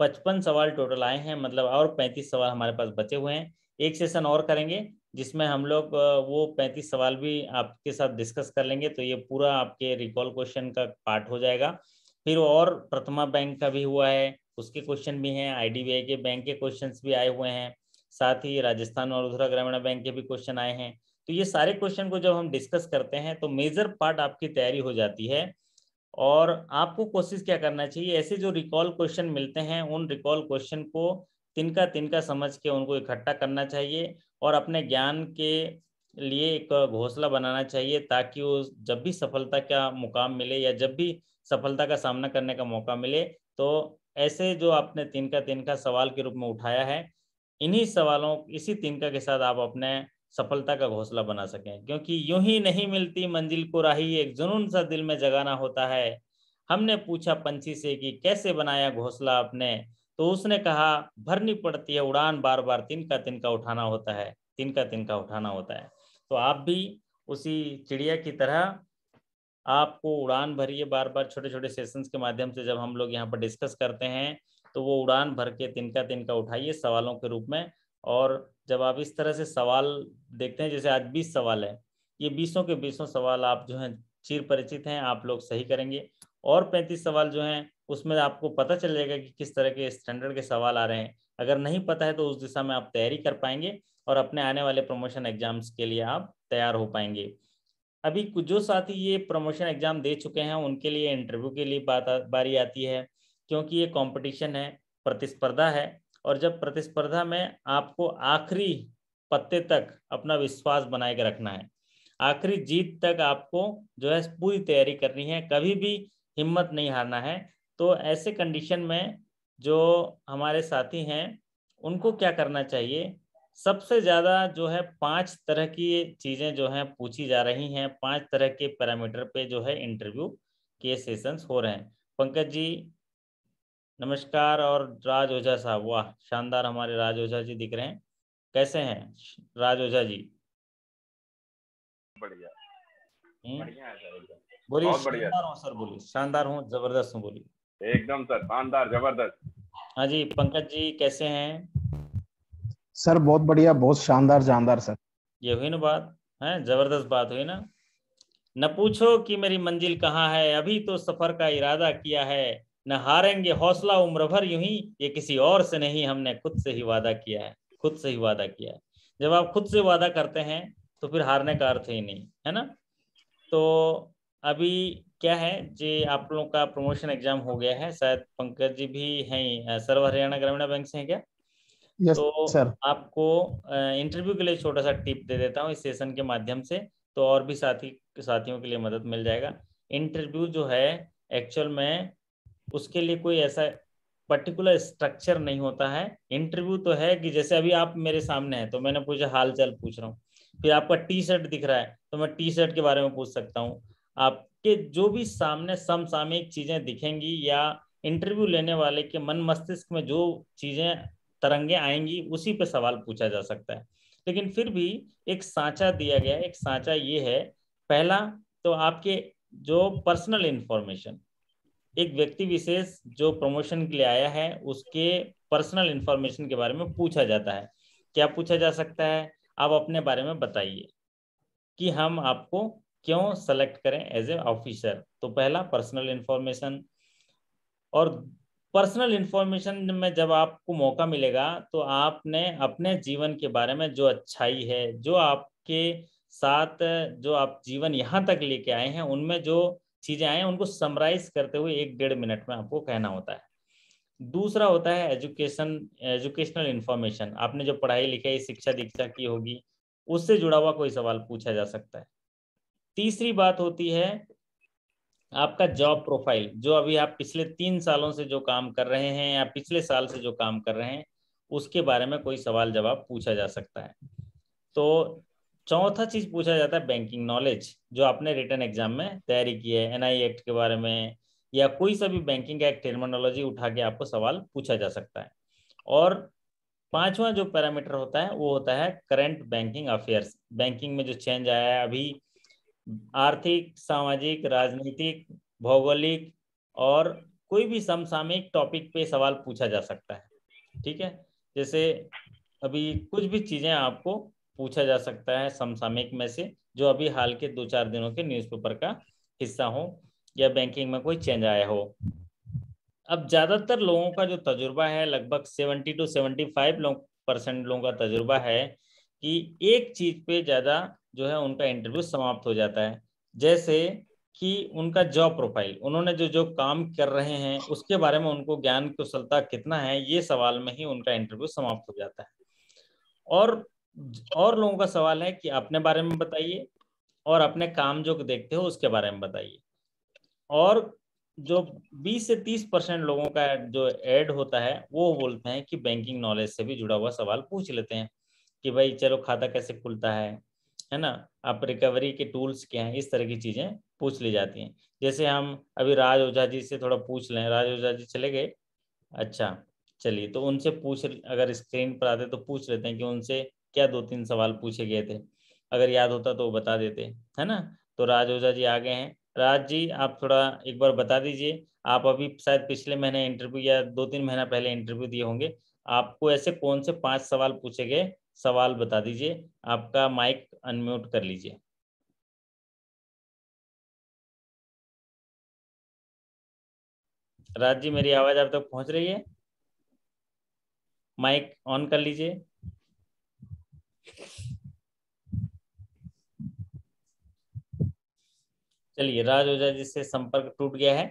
55 सवाल टोटल आए हैं, मतलब और 35 सवाल हमारे पास बचे हुए हैं। एक सेशन और करेंगे जिसमें हम लोग वो 35 सवाल भी आपके साथ डिस्कस कर लेंगे, तो ये पूरा आपके रिकॉल क्वेश्चन का पार्ट हो जाएगा। फिर और प्रथमा बैंक का भी हुआ है, उसके क्वेश्चन भी हैं, IDBI के बैंक के क्वेश्चंस भी आए हुए हैं, साथ ही राजस्थान और वडोदरा ग्रामीण बैंक के भी क्वेश्चन आए हैं। तो ये सारे क्वेश्चन को जब हम डिस्कस करते हैं तो मेजर पार्ट आपकी तैयारी हो जाती है। और आपको कोशिश क्या करना चाहिए, ऐसे जो रिकॉल क्वेश्चन मिलते हैं उन रिकॉल क्वेश्चन को तिनका तिनका समझ के उनको इकट्ठा करना चाहिए, और अपने ज्ञान के लिए एक घोंसला बनाना चाहिए, ताकि वो जब भी सफलता का मुकाम मिले या जब भी सफलता का सामना करने का मौका मिले, तो ऐसे जो आपने तिनका तिनका सवाल के रूप में उठाया है, इन्हीं सवालों, इसी तिनका के साथ आप अपने सफलता का घोंसला बना सकें। क्योंकि यूं ही नहीं मिलती मंजिल को राही, एक जुनून सा दिल में जगाना होता है। हमने पूछा पंछी से कि कैसे बनाया घोंसला आपने, तो उसने कहा भरनी पड़ती है उड़ान बार बार, तिनका तिनका उठाना होता है, तिनका तिनका उठाना होता है। तो आप भी उसी चिड़िया की तरह आपको उड़ान भरिए बार बार। छोटे छोटे सेशंस के माध्यम से जब हम लोग यहाँ पर डिस्कस करते हैं तो वो उड़ान भर के तिनका तिनका उठाइए सवालों के रूप में। और जब आप इस तरह से सवाल देखते हैं, जैसे आज 20 सवाल है, ये 20 के 20 सवाल आप जो हैं चिर परिचित हैं, आप लोग सही करेंगे। और 35 सवाल जो हैं उसमें आपको पता चल जाएगा कि किस तरह के स्टैंडर्ड के सवाल आ रहे हैं। अगर नहीं पता है तो उस दिशा में आप तैयारी कर पाएंगे और अपने आने वाले प्रमोशन एग्जाम्स के लिए आप तैयार हो पाएंगे। अभी कुछ जो साथी ये प्रमोशन एग्जाम दे चुके हैं उनके लिए इंटरव्यू के लिए बारी आती है, क्योंकि ये कंपटीशन है, प्रतिस्पर्धा है। और जब प्रतिस्पर्धा में आपको आखिरी पत्ते तक अपना विश्वास बनाए के रखना है, आखिरी जीत तक आपको जो है पूरी तैयारी करनी है, कभी भी हिम्मत नहीं हारना है। तो ऐसे कंडीशन में जो हमारे साथी हैं उनको क्या करना चाहिए, सबसे ज्यादा जो है 5 तरह की चीजें जो हैं पूछी जा रही हैं, 5 तरह के पैरामीटर पे जो है इंटरव्यू के सेशंस हो रहे हैं। पंकज जी नमस्कार। और राज ओझा साहब, वाह शानदार, हमारे राज ओझा जी दिख रहे हैं। कैसे हैं राज ओझा जी? बढ़िया बढ़िया है सर, एकदम बोलिए बहुत बढ़िया शानदार हूँ सर, बोलिए शानदार हूँ, जबरदस्त हूँ, बोलिए। एकदम सर, शानदार, जबरदस्त। हाँ जी पंकज जी कैसे हैं? सर बहुत बढ़िया, बहुत शानदार जानदार सर। ये हुई ना बात, है जबरदस्त बात हुई ना। न पूछो कि मेरी मंजिल कहाँ है, अभी तो सफर का इरादा किया है। न हारेंगे हौसला उम्र भर यूं ही, ये किसी और से नहीं हमने खुद से ही वादा किया है, खुद से ही वादा किया है। जब आप खुद से वादा करते हैं तो फिर हारने का अर्थ ही नहीं है ना। तो अभी क्या है जी, आप लोगों का प्रमोशन एग्जाम हो गया है, शायद पंकज जी भी हैं, सर्व हरियाणा ग्रामीण बैंक से हैं क्या? यस तो सर। आपको इंटरव्यू के लिए छोटा सा टिप दे देता हूँ इस सेशन के माध्यम से, तो और भी साथियों के लिए मदद मिल जाएगा। इंटरव्यू जो है एक्चुअल में उसके लिए कोई ऐसा पर्टिकुलर स्ट्रक्चर नहीं होता है। इंटरव्यू तो है कि जैसे अभी आप मेरे सामने हैं तो मैंने पूछा हाल चाल पूछ रहा हूँ, फिर आपका टी शर्ट दिख रहा है तो मैं टी शर्ट के बारे में पूछ सकता हूँ। आपके जो भी सामने समसामयिक चीजें दिखेंगी या इंटरव्यू लेने वाले के मन मस्तिष्क में जो चीजें तरंगे आएंगी उसी पे सवाल पूछा जा सकता है। लेकिन फिर भी एक सांचा दिया गया है, एक सांचा ये है, पहला तो आपके जो पर्सनल इंफॉर्मेशन, एक व्यक्ति विशेष जो प्रमोशन के लिए आया है उसके पर्सनल इंफॉर्मेशन के बारे में पूछा जाता है। क्या पूछा जा सकता है, आप अपने बारे में बताइए कि हम आपको क्यों सेलेक्ट करें एज ए ऑफिसर। तो पहला पर्सनल इंफॉर्मेशन। और पर्सनल इंफॉर्मेशन में जब आपको मौका मिलेगा तो आपने अपने जीवन के बारे में जो अच्छाई है, जो आपके साथ जो आप जीवन यहाँ तक लेके आए हैं उनमें जो चीजें आए हैं उनको समराइज करते हुए 1-1.5 मिनट में आपको कहना होता है। दूसरा होता है एजुकेशनल इंफॉर्मेशन, आपने जो पढ़ाई लिखाई शिक्षा दीक्षा की होगी उससे जुड़ा हुआ कोई सवाल पूछा जा सकता है। तीसरी बात होती है आपका जॉब प्रोफाइल, जो अभी आप पिछले 3 सालों से जो काम कर रहे हैं या पिछले साल से जो काम कर रहे हैं उसके बारे में कोई सवाल जवाब पूछा जा सकता है। तो चौथा चीज पूछा जाता है बैंकिंग नॉलेज, जो आपने रिटन एग्जाम में तैयारी की है, एनआई एक्ट के बारे में या कोई सा भी बैंकिंग एक्ट टर्मिनोलॉजी उठा के आपको सवाल पूछा जा सकता है। और पांचवा जो पैरामीटर होता है वो होता है करंट बैंकिंग अफेयर्स, बैंकिंग में जो चेंज आया है अभी, आर्थिक सामाजिक राजनीतिक भौगोलिक और कोई भी समसामयिक टॉपिक पे सवाल पूछा जा सकता है। ठीक है, जैसे अभी कुछ भी चीजें आपको पूछा जा सकता है समसामयिक में से जो अभी हाल के 2-4 दिनों के न्यूज़पेपर का हिस्सा हो या बैंकिंग में कोई चेंज आया हो। अब ज्यादातर लोगों का जो तजुर्बा है, लगभग 70 to 75% लोगों का तजुर्बा है कि एक चीज पे ज्यादा जो है उनका इंटरव्यू समाप्त हो जाता है, जैसे कि उनका जॉब प्रोफाइल, उन्होंने जो जो काम कर रहे हैं उसके बारे में उनको ज्ञान कुशलता कितना है, ये सवाल में ही उनका इंटरव्यू समाप्त हो जाता है। और लोगों का सवाल है कि अपने बारे में बताइए और अपने काम जो देखते हो उसके बारे में बताइए। और जो 20 से 30% लोगों का जो ऐड होता है वो बोलते हैं कि बैंकिंग नॉलेज से भी जुड़ा हुआ सवाल पूछ लेते हैं। कि भाई चलो खाता कैसे खुलता है ना, आप रिकवरी के टूल्स क्या हैं, इस तरह की चीज़ें पूछ ली जाती हैं। जैसे हम अभी राज ओझा जी से थोड़ा पूछ लें। राज ओझा जी चले गए? अच्छा, चलिए तो उनसे पूछ, अगर स्क्रीन पर आते तो पूछ लेते हैं कि उनसे क्या 2-3 सवाल पूछे गए थे, अगर याद होता तो वो बता देते, है ना। तो राज ओझा जी आ गए हैं। राज जी आप थोड़ा एक बार बता दीजिए, आप अभी शायद पिछले महीने इंटरव्यू या 2-3 महीना पहले इंटरव्यू दिए होंगे, आपको ऐसे कौन से 5 सवाल पूछे गए, सवाल बता दीजिए। आपका माइक अनम्यूट कर लीजिए। राज जी मेरी आवाज़ आप तक पहुंच रही है? माइक ऑन कर लीजिए। चलिए, राज ओझा जी से संपर्क टूट गया है।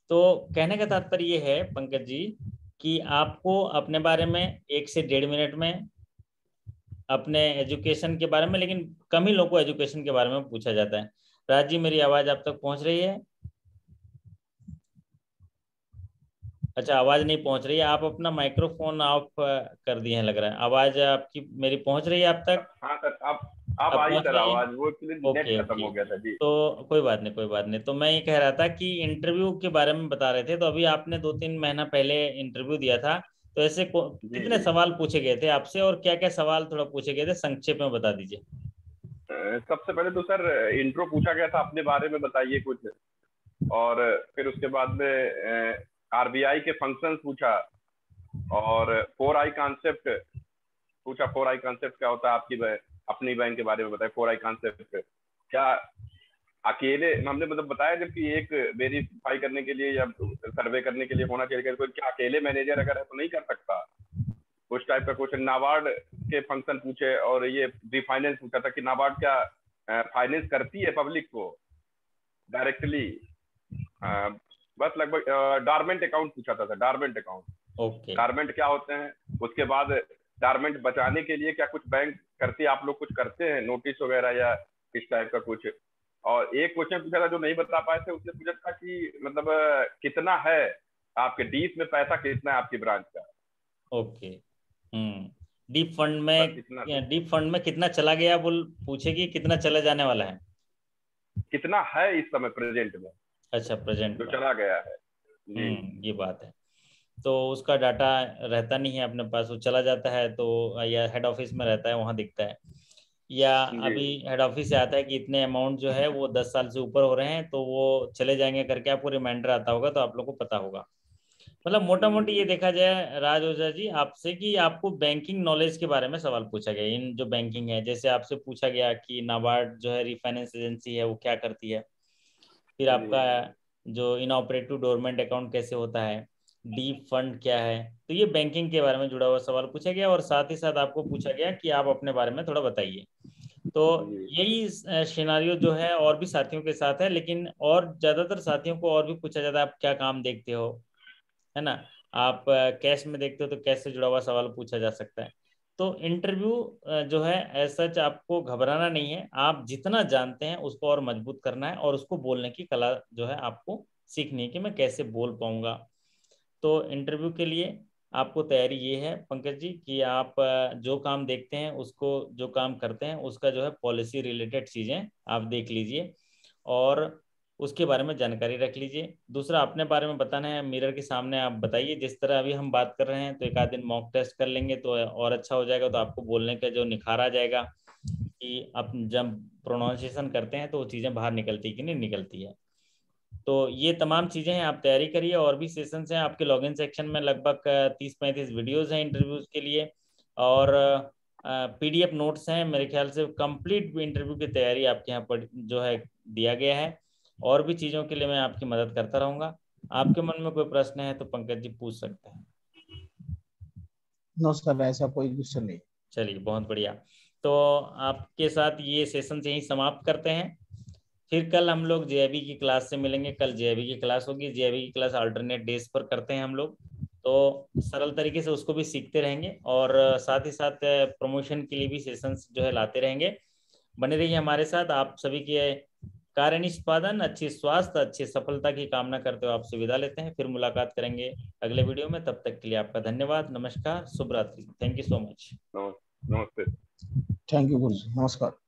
तो कहने का तात्पर्य ये है पंकज जी कि आपको अपने बारे में 1 से 1.5 मिनट में अपने एजुकेशन के बारे में, लेकिन कम ही लोगों को एजुकेशन के बारे में पूछा जाता है। राज जी मेरी आवाज़ आप तक पहुंच रही है? अच्छा, आवाज़ नहीं पहुंच रही है। आप अपना माइक्रोफोन ऑफ कर दिए हैं लग रहा है। आवाज़ आपकी मेरी पहुंच रही है आप तक? हाँ सर, आप अब आई पहुंच सर रही है? आवाज, वो एक्चुअली नेट ओके खत्म ओके। हो गया था जी। तो कोई बात नहीं, कोई बात नहीं। तो मैं ये कह रहा था कि इंटरव्यू के बारे में बता रहे थे, तो अभी आपने 2-3 महीना पहले इंटरव्यू दिया था, तो ऐसे जी कितने जी। सवाल पूछे गए थे आपसे और क्या क्या सवाल थोड़ा पूछे गए थे, संक्षेप में बता दीजिए। सबसे पहले तो सर इंट्रो पूछा गया था, अपने बारे में बताइए कुछ। और फिर उसके बाद में आरबीआई के फंक्शंस पूछा, और 4I कॉन्सेप्ट पूछा। 4I कॉन्सेप्ट क्या होता है, आपकी अपनी बैंक के बारे में बताया। 4I कॉन्सेप्ट क्या अकेले हमने मतलब बताया, जबकि एक वेरीफाई करने के लिए या सर्वे करने के लिए होना चाहिए, कोई क्या अकेले मैनेजर अगर है तो नहीं कर सकता, उस टाइप का क्वेश्चन। नाबार्ड के फंक्शन पूछे, और ये रिफाइनेंस पूछा था कि नाबार्ड क्या फाइनेंस करती है पब्लिक को डायरेक्टली। बस लगभग डॉर्मेंट अकाउंट पूछा था sir, dormant account. Okay. Dormant क्या होते हैं, उसके बाद डॉर्मेंट बचाने के लिए क्या कुछ बैंक करती है, आप लोग कुछ करते हैं नोटिस वगैरह या इस टाइप का कुछ। और एक क्वेश्चन पूछा था जो नहीं बता पाए थे, उसने पूछा था कि मतलब कितना है आपके डीप में, पैसा कितना है आपकी ब्रांच का। ओके। डीप फंड बस में, इतना। डीप फंड में कितना चला गया, बोल पूछेगी कितना चला जाने वाला है। कितना है इस समय प्रेजेंट में अच्छा, प्रेजेंट जो में। चला गया है जी। ये बात है। तो उसका डाटा रहता नहीं है अपने पास, वो चला जाता है तो या हेड ऑफिस में रहता है, वहाँ दिखता है, या जी अभी हेड ऑफिस से आता है कि इतने अमाउंट जो है वो 10 साल से ऊपर हो रहे हैं तो वो चले जाएंगे करके आपको रिमाइंडर आता होगा, तो आप लोग को पता होगा। मतलब मोटा मोटी ये देखा जाए राज ओझा जी आपसे कि आपको बैंकिंग नॉलेज के बारे में सवाल पूछा गया, इन जो बैंकिंग है, जैसे आपसे पूछा गया कि नाबार्ड जो है रिफाइनेंस एजेंसी है वो क्या करती है, फिर जी आपका जो इनऑपरेटिव डोरमेंट अकाउंट कैसे होता है, डीप फंड क्या है, तो ये बैंकिंग के बारे में जुड़ा हुआ सवाल पूछा गया। और साथ ही साथ आपको पूछा गया कि आप अपने बारे में थोड़ा बताइए। तो जी यही सिनारियो जो है और भी साथियों के साथ है, लेकिन और ज़्यादातर साथियों को और भी पूछा जाता है आप क्या काम देखते हो, है ना, आप कैश में देखते हो तो कैश से जुड़ा हुआ सवाल पूछा जा सकता है। तो इंटरव्यू जो है ऐसा सच आपको घबराना नहीं है, आप जितना जानते हैं उसको और मजबूत करना है और उसको बोलने की कला जो है आपको सीखनी है कि मैं कैसे बोल पाऊंगा। तो इंटरव्यू के लिए आपको तैयारी ये है पंकज जी कि आप जो काम देखते हैं उसको, जो काम करते हैं उसका जो है पॉलिसी रिलेटेड चीज़ें आप देख लीजिए और उसके बारे में जानकारी रख लीजिए। दूसरा, अपने बारे में बताना है मिरर के सामने आप बताइए, जिस तरह अभी हम बात कर रहे हैं, तो एक आध दिन मॉक टेस्ट कर लेंगे तो और अच्छा हो जाएगा, तो आपको बोलने का जो निखार आ जाएगा कि आप जब प्रोनाउंसिएशन करते हैं तो वो चीज़ें बाहर निकलती कि नहीं निकलती है। तो ये तमाम चीज़ें हैं, आप तैयारी करिए। और भी सेशंस हैं आपके लॉगिन सेक्शन में, लगभग 30-35 वीडियोस हैं इंटरव्यूज़ के लिए, और पीडीएफ नोट्स हैं, मेरे ख्याल से कंप्लीट इंटरव्यू की तैयारी आपके यहाँ पर जो है दिया गया है। और भी चीज़ों के लिए मैं आपकी मदद करता रहूँगा। आपके मन में कोई प्रश्न है तो पंकज जी पूछ सकते हैं। नो सर, ऐसा कोई क्वेश्चन नहीं। चलिए, बहुत बढ़िया। तो आपके साथ ये सेशन यहीं समाप्त करते हैं। फिर कल हम लोग जेआईबी की क्लास से मिलेंगे। कल जेआईबी की क्लास होगी। जेआईबी की क्लास अल्टरनेट डेज पर करते हैं हम लोग, तो सरल तरीके से उसको भी सीखते रहेंगे और साथ ही साथ प्रमोशन के लिए भी सेशंस जो है लाते रहेंगे। बने रहिए हमारे साथ। आप सभी के कार्य निष्पादन, अच्छी स्वास्थ्य, अच्छी सफलता की कामना करते हुए आपसे विदा लेते हैं। फिर मुलाकात करेंगे अगले वीडियो में। तब तक के लिए आपका धन्यवाद, नमस्कार, शुभ रात्रि। Thank you so much. नमस्कार। नमस्ते। थैंक यू गुरु जी, नमस्कार।